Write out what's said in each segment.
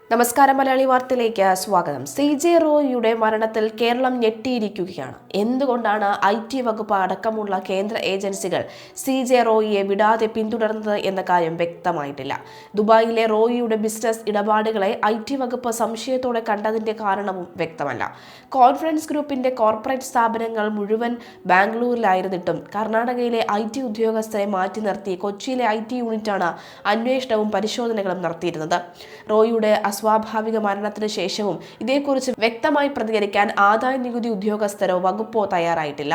നമസ്കാരം, മലയാളി വാർത്തയിലേക്ക് സ്വാഗതം. CJ റോയിയുടെ മരണത്തിൽ കേരളം ഞെട്ടിയിരിക്കുകയാണ്. എന്തുകൊണ്ടാണ് IT വകുപ്പ് അടക്കമുള്ള കേന്ദ്ര ഏജൻസികൾ CJ റോയിയെ വിടാതെ പിന്തുടർന്നത് എന്ന കാര്യം വ്യക്തമായിട്ടില്ല. ദുബായിലെ റോയിയുടെ ബിസിനസ് ഇടപാടുകളെ IT വകുപ്പ് സംശയത്തോടെ കണ്ടതിന്റെ കാരണവും വ്യക്തമല്ല. കോൺഫറൻസ് ഗ്രൂപ്പിന്റെ കോർപ്പറേറ്റ് സ്ഥാപനങ്ങൾ മുഴുവൻ ബാംഗ്ലൂരിലായിരുന്നിട്ടും കർണാടകയിലെ IT ഉദ്യോഗസ്ഥരെ മാറ്റി നിർത്തി കൊച്ചിയിലെ IT യൂണിറ്റാണ് അന്വേഷണവും പരിശോധനകളും നടത്തിയിരുന്നത്. റോയിയുടെ അസ്വാഭാവിക മരണത്തിന് ശേഷവും ഇതേക്കുറിച്ച് വ്യക്തമായി പ്രതികരിക്കാൻ ആദായ നികുതി ഉദ്യോഗസ്ഥരോ വകുപ്പോ തയ്യാറായിട്ടില്ല.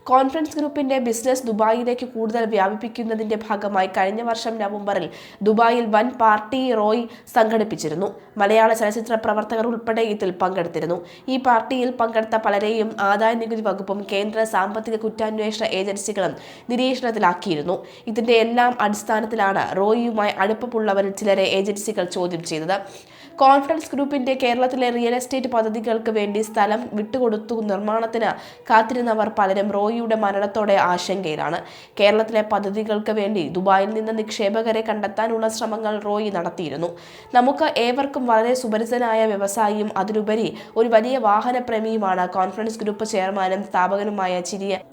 കോൺഫറൻസ് ഗ്രൂപ്പിന്റെ ബിസിനസ് ദുബായിലേക്ക് കൂടുതൽ വ്യാപിപ്പിക്കുന്നതിന്റെ ഭാഗമായി കഴിഞ്ഞ വർഷം നവംബറിൽ ദുബായിൽ വൻ പാർട്ടി റോയ് സംഘടിപ്പിച്ചിരുന്നു. മലയാള ചലച്ചിത്ര പ്രവർത്തകർ ഉൾപ്പെടെ ഇതിൽ പങ്കെടുത്തിരുന്നു. ഈ പാർട്ടിയിൽ പങ്കെടുത്ത പലരെയും ആദായ നികുതി വകുപ്പും കേന്ദ്ര സാമ്പത്തിക കുറ്റാന്വേഷണ ഏജൻസികളും നിരീക്ഷണത്തിലാക്കിയിരുന്നു. ഇതിന്റെ എല്ലാം അടിസ്ഥാനത്തിലാണ് റോയിയുമായി അടുപ്പമുള്ളവരിൽ ചിലരെ ഏജൻസികൾ ചോദ്യം ചെയ്തത്. കോൺഫറൻസ് ഗ്രൂപ്പിന്റെ കേരളത്തിലെ റിയൽ എസ്റ്റേറ്റ് പദ്ധതികൾക്ക് വേണ്ടി സ്ഥലം വിട്ടുകൊടുത്തു നിർമ്മാണത്തിന് കാത്തിരുന്നവർ പലരും റോയിയുടെ മരണത്തോടെ ആശങ്കയിലാണ്. കേരളത്തിലെ പദ്ധതികൾക്ക് വേണ്ടി ദുബായിൽ നിന്ന് നിക്ഷേപകരെ കണ്ടെത്താനുള്ള ശ്രമങ്ങൾ റോയി നടത്തിയിരുന്നു. നമുക്ക് ഏവർക്കും വളരെ സുപരിചിതനായ വ്യവസായിയും അതിലുപരി ഒരു വലിയ വാഹനപ്രേമിയുമാണ് കോൺഫറൻസ് ഗ്രൂപ്പ് ചെയർമാനും സ്ഥാപകനുമായ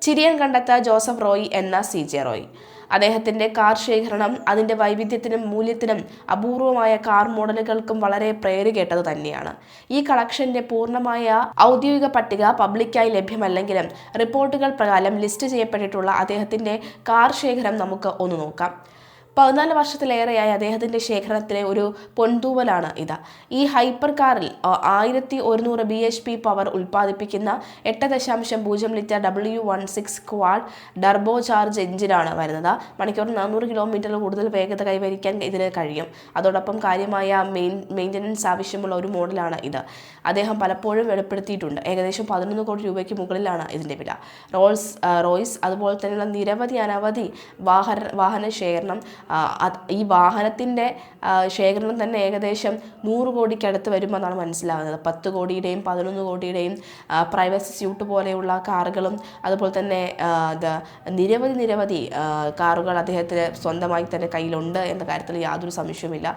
ചിരിയൻ കണ്ടത്ത ജോസഫ് റോയി എന്ന CJ റോയി. അദ്ദേഹത്തിന്റെ കാർ ശേഖരണം അതിന്റെ വൈവിധ്യത്തിനും മൂല്യത്തിനും അപൂർവമായ കാർ മോഡലുകൾക്കും വളരെ പേരുകേട്ടത് തന്നെയാണ്. ഈ കളക്ഷന്റെ പൂർണ്ണമായ ഔദ്യോഗിക പട്ടിക പബ്ലിക്കായി ലഭ്യമല്ലെങ്കിലും റിപ്പോർട്ടുകൾ പ്രകാരം ലിസ്റ്റ് ചെയ്യപ്പെട്ടിട്ടുള്ള അദ്ദേഹത്തിന്റെ കാർ ശേഖരം നമുക്ക് ഒന്ന് നോക്കാം. 14 വർഷത്തിലേറെയായി അദ്ദേഹത്തിന്റെ ശേഖരത്തിലെ ഒരു പൊൻതൂവലാണ് ഇത്. ഈ ഹൈപ്പർ കാറിൽ 1100 bhp പവർ ഉൽപ്പാദിപ്പിക്കുന്ന 8.0 litre W16 quad turbo charge എഞ്ചിനാണ് വരുന്നത്. മണിക്കൂറിൽ 400 കിലോമീറ്ററിൽ കൂടുതൽ വേഗത കൈവരിക്കാൻ ഇതിന് കഴിയും. അതോടൊപ്പം കാര്യമായ മെയിൻ്റനൻസ് ആവശ്യമുള്ള ഒരു മോഡലാണ് ഇത്. അദ്ദേഹം പലപ്പോഴും വെളിപ്പെടുത്തിയിട്ടുണ്ട്. ഏകദേശം 11 കോടി രൂപയ്ക്ക് മുകളിലാണ് ഇതിന്റെ വില. റോയ്സ് അതുപോലെ തന്നെയുള്ള അനവധി വാഹന ശേഖരണം. ഈ വാഹനത്തിൻ്റെ ശേഖരണം തന്നെ ഏകദേശം 100 കോടിക്കടുത്ത് വരുമെന്നാണ് മനസ്സിലാകുന്നത്. 10 കോടിയുടെയും 11 കോടിയുടെയും പ്രൈവസി സ്യൂട്ട് പോലെയുള്ള കാറുകളും അതുപോലെ തന്നെ നിരവധി കാറുകൾ അദ്ദേഹത്തിന് സ്വന്തമായി തന്നെ കയ്യിലുണ്ട് എന്ന കാര്യത്തിൽ യാതൊരു സംശയവുമില്ല.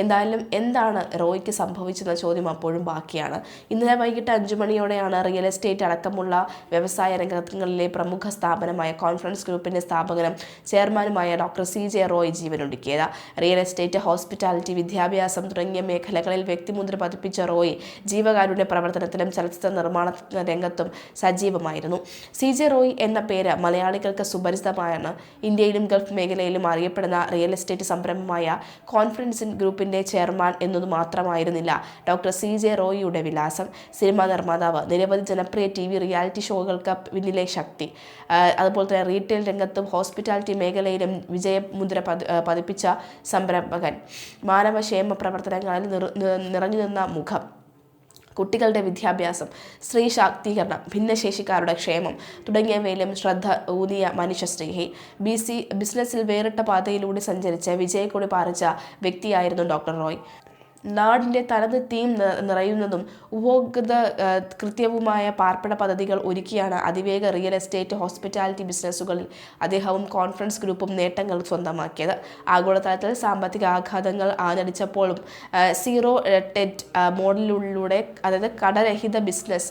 എന്തായാലും എന്താണ് റോയ്ക്ക് സംഭവിച്ചെന്ന ചോദ്യം അപ്പോഴും ബാക്കിയാണ്. ഇന്നലെ വൈകിട്ട് 5 മണിയോടെയാണ് റിയൽ എസ്റ്റേറ്റ് അടക്കമുള്ള വ്യവസായ രംഗങ്ങളിലെ പ്രമുഖ സ്ഥാപനമായ കോൺഫറൻസ് ഗ്രൂപ്പിന്റെ സ്ഥാപകനും ചെയർമാനുമായ ഡോക്ടർ CJ റോയ് ജീവനൊടുക്കിയത്. റിയൽ എസ്റ്റേറ്റ്, ഹോസ്പിറ്റാലിറ്റി, വിദ്യാഭ്യാസം തുടങ്ങിയ മേഖലകളിൽ വ്യക്തിമുദ്ര പതിപ്പിച്ച റോയ് ജീവകാരുണ്യ പ്രവർത്തനത്തിലും ചലച്ചിത്ര നിർമ്മാണ രംഗത്തും സജീവമായിരുന്നു. CJ റോയ് എന്ന പേര് മലയാളികൾക്ക് സുപരിചിതമാണ്. ഇന്ത്യയിലും ഗൾഫ് മേഖലയിലും അറിയപ്പെടുന്ന റിയൽ എസ്റ്റേറ്റ് സംരംഭമായ കോൺഫറൻസ് ഗ്രൂപ്പിന്റെ ചെയർമാൻ എന്നത് മാത്രമായിരുന്നില്ല ഡോക്ടർ CJ റോയിയുടെ വിലാസം. സിനിമാ നിർമ്മാതാവ്, നിരവധി ജനപ്രിയ TV റിയാലിറ്റി ഷോകൾക്ക് പിന്നിലെ ശക്തി, അതുപോലെ തന്നെ റീറ്റെയിൽ രംഗത്തും ഹോസ്പിറ്റാലിറ്റി മേഖലയിലും വിജയമുദ്ര പതിപ്പിച്ച സംരംഭകൻ, മാനവക്ഷേമ പ്രവർത്തനങ്ങളിൽ നിറഞ്ഞു നിന്ന മുഖം, കുട്ടികളുടെ വിദ്യാഭ്യാസം, സ്ത്രീ ശാക്തീകരണം, ഭിന്നശേഷിക്കാരുടെ ക്ഷേമം തുടങ്ങിയവയിലും ശ്രദ്ധ ഊന്നിയ മനുഷ്യസ്നേഹി, ബിസിനസ്സിൽ വേറിട്ട പാതയിലൂടെ സഞ്ചരിച്ച് വിജയക്കൊടി പാറിച്ച വ്യക്തിയായിരുന്നു ഡോക്ടർ റോയ്. നാടിൻ്റെ തനതെത്തിയും നിറയുന്നതും ഉപഭോക്തൃ കൃത്യവുമായ പാർപ്പിട പദ്ധതികൾ ഒരുക്കിയാണ് അതിവേഗ റിയൽ എസ്റ്റേറ്റ്, ഹോസ്പിറ്റാലിറ്റി ബിസിനസ്സുകളിൽ അദ്ദേഹവും കോൺഫറൻസ് ഗ്രൂപ്പും നേട്ടങ്ങൾ സ്വന്തമാക്കിയത്. ആഗോളതലത്തിൽ സാമ്പത്തിക ആഘാതങ്ങൾ ആഞ്ഞടിച്ചപ്പോഴും സീറോ ഡെറ്റ് മോഡലിലൂടെ, അതായത് കടരഹിത ബിസിനസ്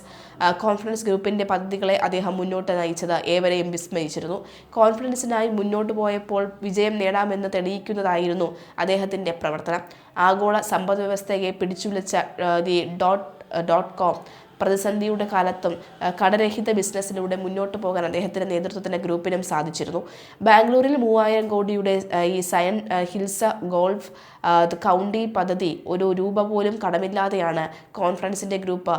കോൺഫറൻസ് ഗ്രൂപ്പിന്റെ പദ്ധതികളെ അദ്ദേഹം മുന്നോട്ട് നയിച്ചത് ഏവരെയും വിസ്മയിച്ചിരുന്നു. കോൺഫറൻസിനായി മുന്നോട്ട് പോയപ്പോൾ വിജയം നേടാമെന്ന് തെളിയിക്കുന്നതായിരുന്നു അദ്ദേഹത്തിന്റെ പ്രവർത്തനം. ആഗോള സമ്പദ് വ്യവസ്ഥയെ പിടിച്ചുലച്ച .com പ്രതിസന്ധിയുടെ കാലത്തും കടരഹിത ബിസിനസ്സിലൂടെ മുന്നോട്ട് പോകാൻ അദ്ദേഹത്തിന്റെ നേതൃത്വത്തിന്റെ ഗ്രൂപ്പിനും സാധിച്ചിരുന്നു. ബാംഗ്ലൂരിൽ 3000 കോടിയുടെ ഈ സയൻ ഹിൽസ് ഗോൾഫ് കൗണ്ടി പദ്ധതി ഒരു രൂപ പോലും കടമില്ലാതെയാണ് കോൺഫറൻസിന്റെ ഗ്രൂപ്പ്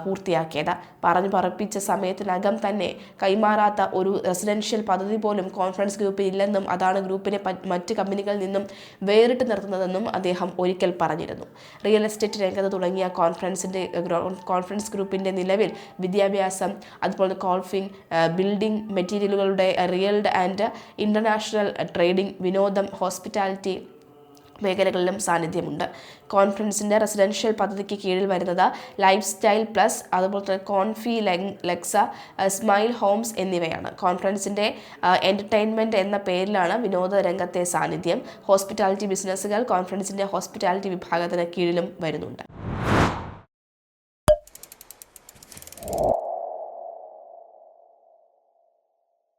പൂർത്തിയാക്കിയത്. പറഞ്ഞു പറപ്പിച്ച സമയത്തിനകം തന്നെ കൈമാറാത്ത ഒരു റെസിഡൻഷ്യൽ പദ്ധതി പോലും കോൺഫറൻസ് ഗ്രൂപ്പിൽ ഇല്ലെന്നും അതാണ് ഗ്രൂപ്പിനെ മറ്റ് കമ്പനികളിൽ നിന്നും വേറിട്ട് നിർത്തുന്നതെന്നും അദ്ദേഹം ഒരിക്കൽ പറഞ്ഞിരുന്നു. റിയൽ എസ്റ്റേറ്റ് രംഗത്ത് തുടങ്ങിയ കോൺഫറൻസ് ഗ്രൂപ്പിന്റെ നിലവിൽ വിദ്യാഭ്യാസം, അതുപോലെ കോൾഫിംഗ്, ബിൽഡിംഗ് മെറ്റീരിയലുകളുടെ റിയൽ ആൻഡ് ഇന്റർനാഷണൽ ട്രേഡിംഗ്, വിനോദം, ഹോസ്പിറ്റാലിറ്റി, മേഖലകളിലും സാന്നിധ്യമുണ്ട്. കോൺഫറൻസിൻ്റെ റെസിഡൻഷ്യൽ പദ്ധതിക്ക് കീഴിൽ വരുന്നത് ലൈഫ് സ്റ്റൈൽ പ്ലസ്, അതുപോലെ തന്നെ കോൺഫി ലെക്സ, സ്മൈൽ ഹോംസ് എന്നിവയാണ്. കോൺഫറൻസിൻ്റെ എൻ്റർടൈൻമെൻറ്റ് എന്ന പേരിലാണ് വിനോദ രംഗത്തെ സാന്നിധ്യം. ഹോസ്പിറ്റാലിറ്റി ബിസിനസ്സുകൾ കോൺഫറൻസിൻ്റെ ഹോസ്പിറ്റാലിറ്റി വിഭാഗത്തിന് കീഴിലും വരുന്നുണ്ട്.